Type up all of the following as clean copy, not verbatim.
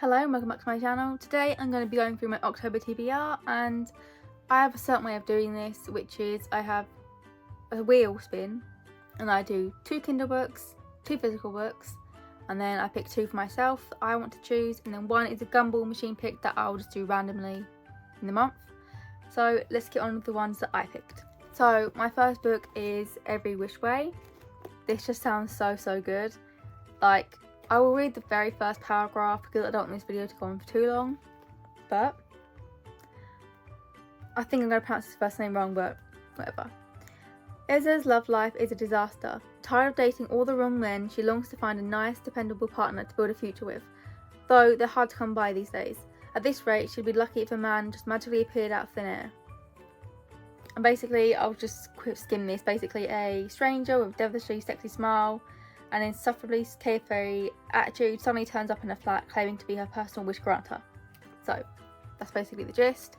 Hello and welcome back to my channel. Today I'm going to be going through my October TBR, and I have a certain way of doing this, which is I have a wheel spin and I do 2 Kindle books, 2 physical books, and then I pick 2 for myself that I want to choose, and then 1 is a gumball machine pick that I'll just do randomly in the month. So let's get on with the ones that I picked. So my first book is Every Which Way. This just sounds so good. Like, I will read the very first paragraph because I don't want this video to go on for too long, but I think I'm going to pronounce his first name wrong, but whatever. Ezra's love life is a disaster. Tired of dating all the wrong men, she longs to find a nice, dependable partner to build a future with, though they're hard to come by these days. At this rate, she'd be lucky if a man just magically appeared out of thin air. And basically, I'll just skim this. Basically, a stranger with a devilishly sexy smile and insufferably carefree attitude suddenly turns up in her flat claiming to be her personal wish granter. So that's basically the gist.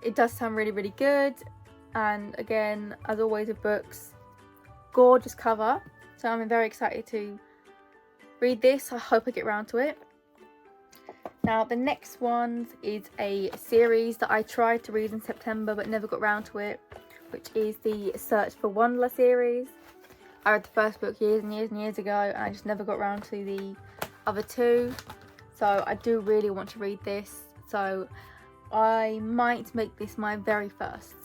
It does sound really good, and again, as always with books, gorgeous cover, so I'm very excited to read this. I hope I get around to it. Now the next one is a series that I tried to read in September but never got around to it, which is the Search for WondLa series. I read the first book years and years ago, and I just never got around to the other 2. So I do really want to read this. So I might make this my very first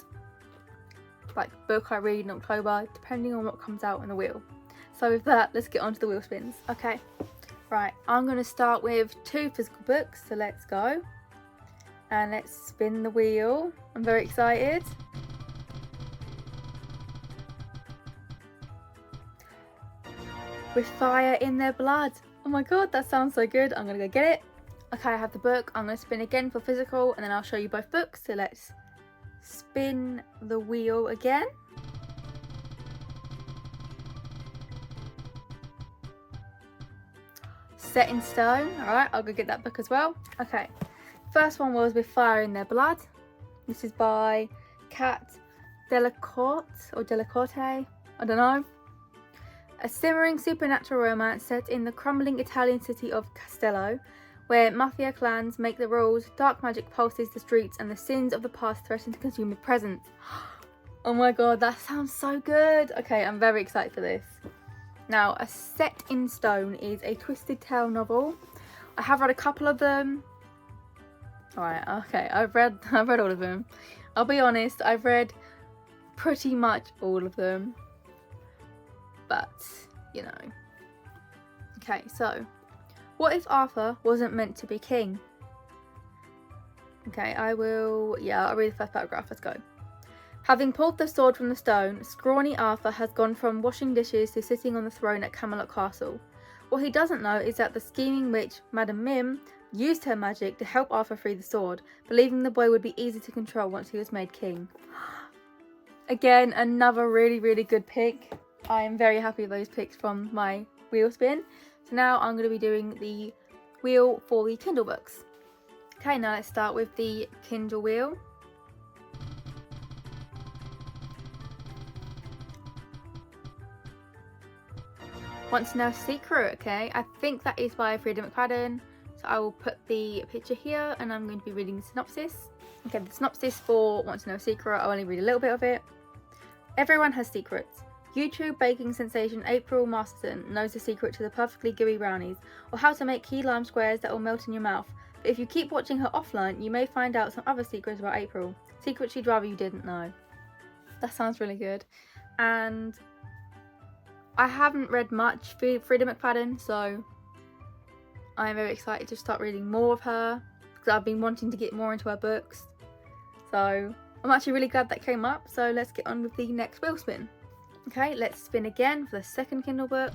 book I read in October, depending on what comes out in the wheel. So with that, let's get on to the wheel spins. Okay, right, I'm going to start with 2 physical books. So let's go. And let's spin the wheel. I'm very excited. With fire in their blood. Oh my god, that sounds so good. I'm gonna go get it. Okay, I have the book. I'm gonna spin again for physical, and then I'll show you both books. So let's spin the wheel again. Set in Stone. Alright, I'll go get that book as well. Okay, first one was With Fire in Their Blood. This is by Kat Delacorte or Delacorte, I don't know. A simmering supernatural romance set in the crumbling Italian city of Castello, where mafia clans make the rules, dark magic pulses the streets, and the sins of the past threaten to consume the present. Oh my god, that sounds so good! Okay, I'm very excited for this. Now, A Set in Stone is a twisted tale novel. I have read a couple of them. Alright, okay, I've read all of them. I'll be honest, I've read pretty much all of them. But, you know. Okay, so, what if Arthur wasn't meant to be king? Okay, I'll read the first paragraph. Let's go. Having pulled the sword from the stone, scrawny Arthur has gone from washing dishes to sitting on the throne at Camelot Castle. What he doesn't know is that the scheming witch, Madame Mim, used her magic to help Arthur free the sword, believing the boy would be easy to control once he was made king. Again, another really good pick. I am very happy with those picks from my wheel spin. So now I'm going to be doing the wheel for the Kindle books. Okay, now let's start with the Kindle wheel. Want to Know a Secret? Okay, I think that is by Frida McFadden. So I will put the picture here, and I'm going to be reading the synopsis. Okay, the synopsis for Want to Know a Secret, I'll only read a little bit of it. Everyone has secrets. YouTube baking sensation April Masterson knows the secret to the perfectly gooey brownies, or how to make key lime squares that will melt in your mouth. But if you keep watching her offline, you may find out some other secrets about April. Secrets she'd rather you didn't know. That sounds really good. And I haven't read much Frida McFadden, so I'm very excited to start reading more of her, because I've been wanting to get more into her books. So I'm actually really glad that came up. So let's get on with the next wheel spin. Okay, let's spin again for the second Kindle book.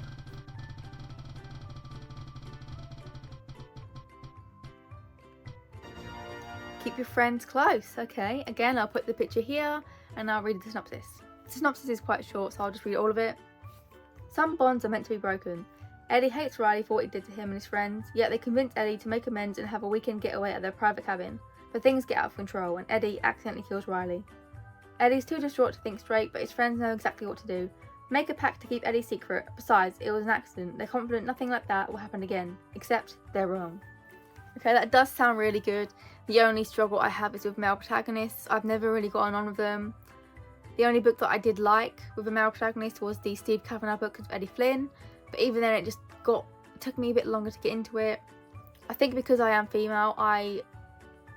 Keep Your Friends Close. Okay, again, I'll put the picture here and I'll read the synopsis. The synopsis is quite short, so I'll just read all of it. Some bonds are meant to be broken. Eddie hates Riley for what he did to him and his friends, yet they convince Eddie to make amends and have a weekend getaway at their private cabin. But things get out of control and Eddie accidentally kills Riley. Eddie's too distraught to think straight, but his friends know exactly what to do. Make a pact to keep Eddie's secret. Besides, it was an accident. They're confident nothing like that will happen again. Except they're wrong. Okay, that does sound really good. The only struggle I have is with male protagonists. I've never really gotten on with them. The only book that I did like with a male protagonist was the Steve Kavanagh book of Eddie Flynn, but even then it took me a bit longer to get into it. I think because I am female, I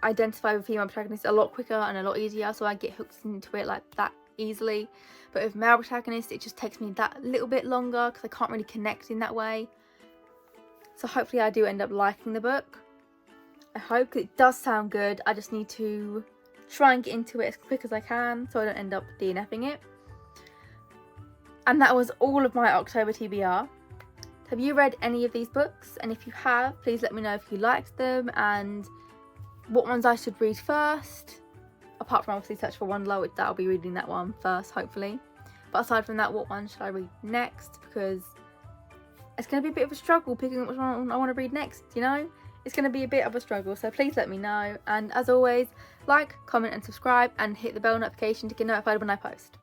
identify with female protagonists a lot quicker and a lot easier, so I get hooked into it like that easily. But with male protagonists, it just takes me that little bit longer because I can't really connect in that way. So hopefully I do end up liking the book. I hope. It does sound good. I just need to try and get into it as quick as I can so I don't end up DNFing it. And that was all of my October TBR. Have you read any of these books? And if you have, please let me know if you liked them and what ones I should read first. Apart from obviously Search for WondLa, which I'll be reading that one first, hopefully. But aside from that, what one should I read next? Because it's going to be a bit of a struggle picking which one I want to read next, you know? It's going to be a bit of a struggle, so please let me know. And as always, like, comment and subscribe and hit the bell notification to get notified when I post.